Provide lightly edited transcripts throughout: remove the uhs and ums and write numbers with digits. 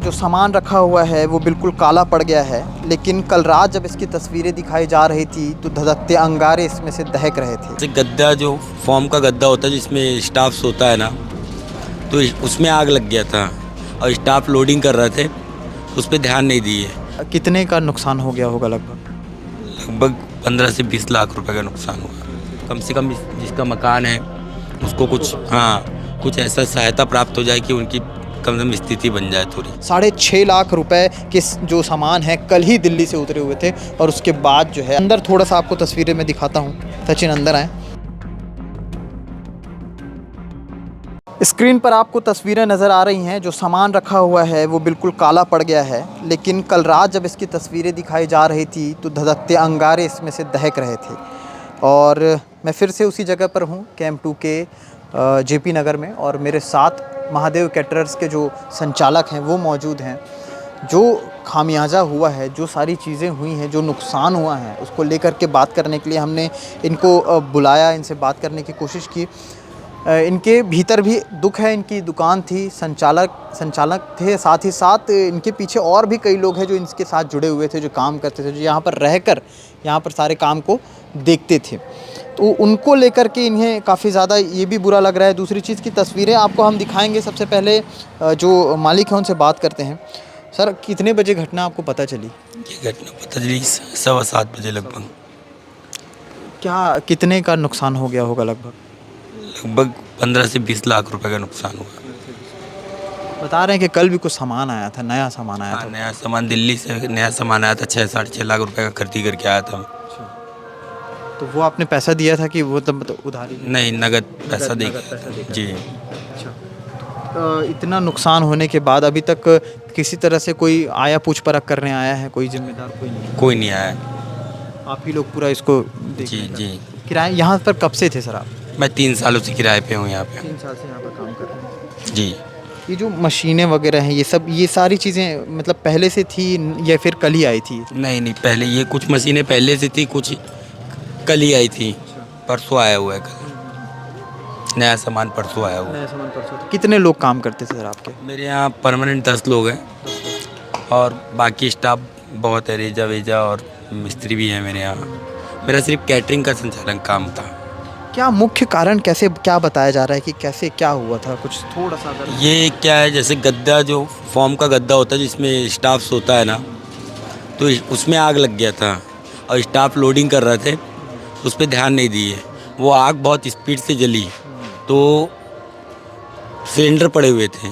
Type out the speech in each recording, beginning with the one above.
जो सामान रखा हुआ है वो बिल्कुल काला पड़ गया है, लेकिन कल रात जब इसकी तस्वीरें दिखाई जा रही थी तो धधकते अंगारे इसमें से दहक रहे थे। जैसे गद्दा जो फॉर्म का गद्दा होता है जिसमें स्टाफ सोता है ना, तो उसमें आग लग गया था और स्टाफ लोडिंग कर रहे थे, उस पर ध्यान नहीं दिए। कितने का नुकसान हो गया होगा? लगभग लगभग 15 से 20 लाख रुपए का नुकसान हुआ। कम से कम जिसका मकान है उसको कुछ ऐसा सहायता प्राप्त हो जाए कि उनकी कम से कम स्थिति बन जाए थोड़ी। 6.5 लाख रुपए के जो सामान है कल ही दिल्ली से उतरे हुए थे और उसके बाद जो है अंदर थोड़ा सा आपको तस्वीरें में दिखाता हूँ। सचिन अंदर आए। स्क्रीन पर आपको तस्वीरें नज़र आ रही हैं। जो सामान रखा हुआ है वो बिल्कुल काला पड़ गया है, लेकिन कल रात जब इसकी तस्वीरें दिखाई जा रही थी तो धधकते अंगारे इसमें से दहक रहे थे। और मैं फिर से उसी जगह पर हूँ, कैंप 2 के जेपी नगर में, और मेरे साथ महादेव कैटरर्स के जो संचालक हैं वो मौजूद हैं। जो खामियाजा हुआ है, जो सारी चीज़ें हुई हैं, जो नुकसान हुआ है, उसको लेकर के बात करने के लिए हमने इनको बुलाया, इनसे बात करने की कोशिश की। इनके भीतर भी दुख है। इनकी दुकान थी, संचालक थे, साथ ही साथ इनके पीछे और भी कई लोग हैं जो इनके साथ जुड़े हुए थे, जो काम करते थे, जो यहाँ पर रहकर यहाँ पर सारे काम को देखते थे। तो उनको लेकर के इन्हें काफ़ी ज़्यादा ये भी बुरा लग रहा है। दूसरी चीज़ की तस्वीरें आपको हम दिखाएंगे। सबसे पहले जो मालिक हैं उनसे बात करते हैं। सर, कितने बजे घटना आपको पता चली? ये घटना पता चली 7:15 बजे लगभग। क्या कितने का नुकसान हो गया होगा? लगभग 15 से 20 लाख रुपए का नुकसान हुआ। बता रहे हैं कि कल भी कुछ सामान आया था, नया सामान आया था। नया सामान दिल्ली से नया सामान आया था, 6-6.5 लाख रुपए का खरीदी करके आया था। तो वो आपने पैसा दिया था कि वो तब उधारी? नहीं, नगद पैसा दे जी। अच्छा। इतना नुकसान होने के बाद अभी तक किसी तरह से कोई आया, पूछ परख करने आया है? कोई जिम्मेदार कोई नहीं आया। आप ही लोग पूरा इसको जी जी। किराए यहाँ पर कब से थे सर आप? मैं 3 सालों से किराए पे हूँ यहाँ पे। 3 साल से यहाँ पर काम कर रहे हैं जी। ये जो मशीनें वगैरह हैं, ये सारी चीज़ें मतलब पहले से थी या फिर कल ही आई थी? नहीं, पहले ये कुछ मशीनें पहले से थी, कुछ कल ही आई थी। परसों आया हुआ है कल। नया सामान परसों आया हुआ है। नया सामान परसों। कितने लोग काम करते थे सर आपके? मेरे यहाँ परमानेंट 10 लोग हैं और बाकी स्टाफ बहुत है, रेजा वेजा और मिस्त्री भी हैं मेरे यहाँ। मेरा सिर्फ कैटरिंग का संचालन काम था। क्या मुख्य कारण क्या बताया जा रहा है कि कैसे क्या हुआ था? कुछ थोड़ा सा अगर ये क्या है, जैसे गद्दा जो फॉर्म का गद्दा होता है जिसमें स्टाफ सोता है ना, तो उसमें आग लग गया था और स्टाफ लोडिंग कर रहे थे, उस पर ध्यान नहीं दिए। वो आग बहुत स्पीड से जली, तो सिलेंडर पड़े हुए थे,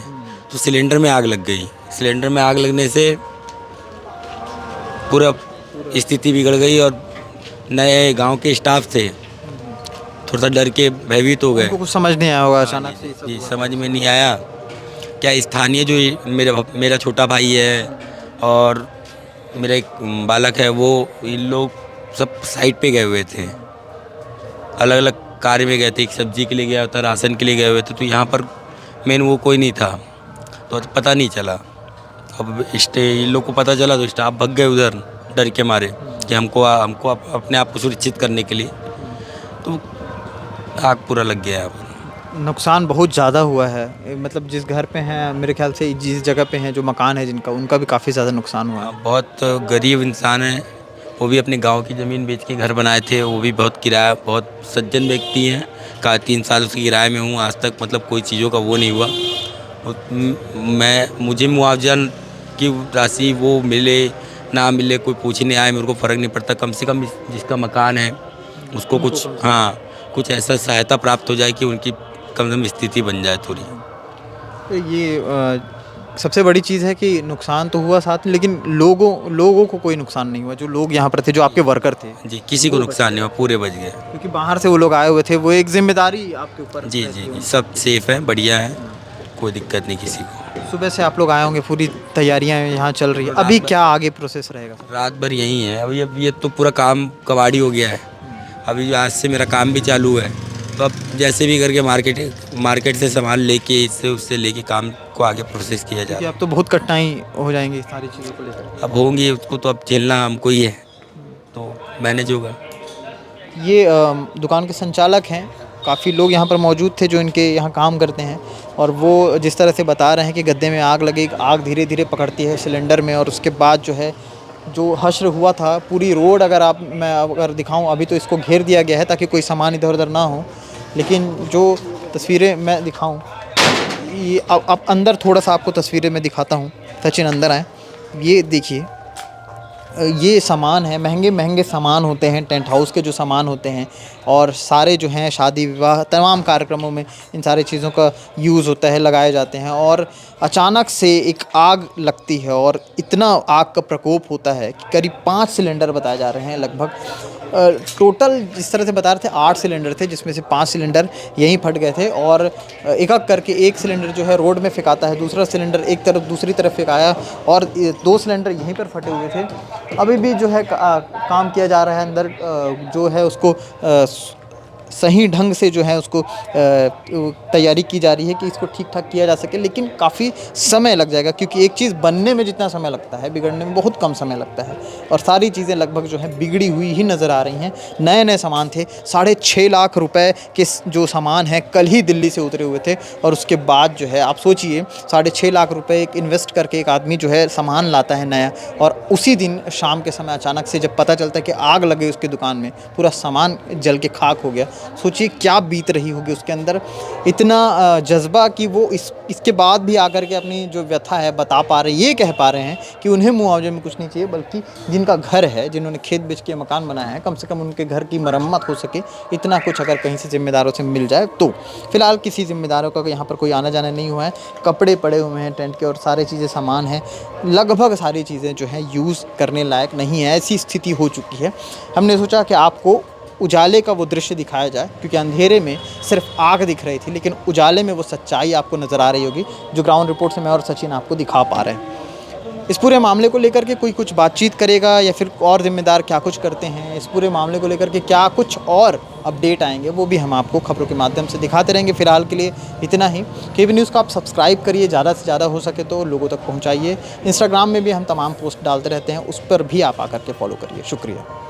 तो सिलेंडर में आग लग गई। सिलेंडर में आग लगने से पूरा स्थिति बिगड़ गई और नए गांव के स्टाफ थे, थोड़ा सा डर के भयभीत हो गए। उनको कुछ समझ नहीं आया होगा अचानक से? जी, समझ में नहीं आया। क्या स्थानीय जो मेरा छोटा भाई है और मेरा एक बालक है, वो इन लोग सब साइड पे गए हुए थे, अलग अलग कार्य में गए थे। एक सब्जी के लिए गया था, राशन के लिए गए हुए थे, तो यहाँ पर मेन वो कोई नहीं था, तो पता नहीं चला। अब इन लोग को पता चला तो स्टाफ भाग गए उधर डर के मारे कि हमको अपने आप को सुरक्षित करने के लिए, तो आग पूरा लग गया यहाँ पर। नुकसान बहुत ज़्यादा हुआ है। मतलब जिस घर पे हैं, मेरे ख्याल से जिस जगह पे हैं, जो मकान है जिनका, उनका भी काफ़ी ज़्यादा नुकसान हुआ है। बहुत गरीब इंसान है, वो भी अपने गांव की ज़मीन बेच के घर बनाए थे। वो भी बहुत सज्जन व्यक्ति हैं। 3 सालों से किराए में हूँ, आज तक मतलब कोई चीज़ों का वो नहीं हुआ। मुझे मुआवजा की राशि वो मिले ना मिले, कोई पूछने आए, मेरे को फ़र्क नहीं पड़ता। कम से कम जिसका मकान है उसको कुछ ऐसा सहायता प्राप्त हो जाए कि उनकी कम से कम स्थिति बन जाए थोड़ी। तो ये सबसे बड़ी चीज़ है कि नुकसान तो हुआ साथ में, लेकिन लोगों को कोई नुकसान नहीं हुआ। जो लोग यहाँ पर थे, जो आपके वर्कर थे, जी, किसी को नुकसान नहीं हुआ, पूरे बच गए। क्योंकि बाहर से वो लोग आए हुए थे, वो एक जिम्मेदारी आपके ऊपर। जी जी जी, सब सेफ़ है, बढ़िया है, कोई दिक्कत नहीं किसी को। सुबह से आप लोग आए होंगे, पूरी तैयारियाँ यहाँ चल रही है। अभी क्या आगे प्रोसेस रहेगा? रात भर यही है। अभी ये तो पूरा काम कबाड़ी हो गया है। अभी आज से मेरा काम भी चालू है, तो अब जैसे भी करके मार्केट से सामान लेके इससे उससे लेके काम को आगे प्रोसेस किया जाए। अब तो बहुत कठिनाई हो जाएंगी सारी चीज़ों को लेकर। अब होंगी, उसको तो अब झेलना हमको ही है, तो मैनेज होगा। ये दुकान के संचालक हैं। काफ़ी लोग यहाँ पर मौजूद थे जो इनके यहाँ काम करते हैं। और वो जिस तरह से बता रहे हैं कि गद्दे में आग लगी, आग धीरे धीरे पकड़ती है सिलेंडर में, और उसके बाद जो है जो हश्र हुआ था पूरी रोड, मैं अगर दिखाऊं, अभी तो इसको घेर दिया गया है ताकि कोई सामान इधर उधर ना हो, लेकिन जो तस्वीरें मैं दिखाऊं, ये अब अंदर थोड़ा सा आपको तस्वीरें मैं दिखाता हूँ। सचिन अंदर आए, ये देखिए, ये सामान है, महंगे महंगे सामान होते हैं, टेंट हाउस के जो सामान होते हैं, और सारे जो हैं शादी विवाह तमाम कार्यक्रमों में इन सारी चीज़ों का यूज़ होता है, लगाए जाते हैं। और अचानक से एक आग लगती है और इतना आग का प्रकोप होता है कि करीब 5 सिलेंडर बताए जा रहे हैं लगभग। टोटल जिस तरह से बता रहे थे 8 सिलेंडर थे, जिसमें से 5 सिलेंडर यहीं फट गए थे, और एक एक करके एक सिलेंडर जो है रोड में फेंकाता है, दूसरा सिलेंडर एक तरफ दूसरी तरफ फेंकाया, और 2 सिलेंडर यहीं पर फटे हुए थे। अभी भी जो है काम किया जा रहा है अंदर, जो है उसको सही ढंग से जो है उसको तैयारी की जा रही है कि इसको ठीक ठाक किया जा सके, लेकिन काफ़ी समय लग जाएगा, क्योंकि एक चीज़ बनने में जितना समय लगता है बिगड़ने में बहुत कम समय लगता है, और सारी चीज़ें लगभग जो है बिगड़ी हुई ही नज़र आ रही हैं। नए नए सामान थे, 6.5 लाख रुपए के जो सामान हैं कल ही दिल्ली से उतरे हुए थे, और उसके बाद जो है आप सोचिए 6.5 लाख रुपए एक इन्वेस्ट करके एक आदमी जो है सामान लाता है नया, और उसी दिन शाम के समय अचानक से जब पता चलता है कि आग लग गई उसकी दुकान में, पूरा सामान जल के खाक हो गया। सोचिए क्या बीत रही होगी उसके अंदर, इतना जज्बा कि वो इसके बाद भी आकर के अपनी जो व्यथा है बता पा रहे, ये कह पा रहे हैं कि उन्हें मुआवजे में कुछ नहीं चाहिए, बल्कि जिनका घर है, जिन्होंने खेत बेच के मकान बनाया है, कम से कम उनके घर की मरम्मत हो सके, इतना कुछ अगर कहीं से ज़िम्मेदारों से मिल जाए तो। फ़िलहाल किसी ज़िम्मेदारों का यहाँ पर कोई आना जाना नहीं हुआ है, कपड़े पड़े हुए हैं टेंट के, और सारी चीज़ें सामान हैं, लगभग सारी चीज़ें जो हैं यूज़ करने लायक नहीं है, ऐसी स्थिति हो चुकी है। हमने सोचा कि आपको उजाले का वो दृश्य दिखाया जाए, क्योंकि अंधेरे में सिर्फ आग दिख रही थी, लेकिन उजाले में वो सच्चाई आपको नज़र आ रही होगी, जो ग्राउंड रिपोर्ट से मैं और सचिन आपको दिखा पा रहे हैं। इस पूरे मामले को लेकर के कोई कुछ बातचीत करेगा या फिर और ज़िम्मेदार क्या कुछ करते हैं, इस पूरे मामले को लेकर के क्या कुछ और अपडेट आएंगे, वो भी हम आपको खबरों के माध्यम से दिखाते रहेंगे। फ़िलहाल के लिए इतना ही। केबी न्यूज़ को आप सब्सक्राइब करिए, ज़्यादा से ज़्यादा हो सके तो लोगों तक पहुँचाइए। इंस्टाग्राम में भी हम तमाम पोस्ट डालते रहते हैं, उस पर भी आप आकर के फॉलो करिए। शुक्रिया।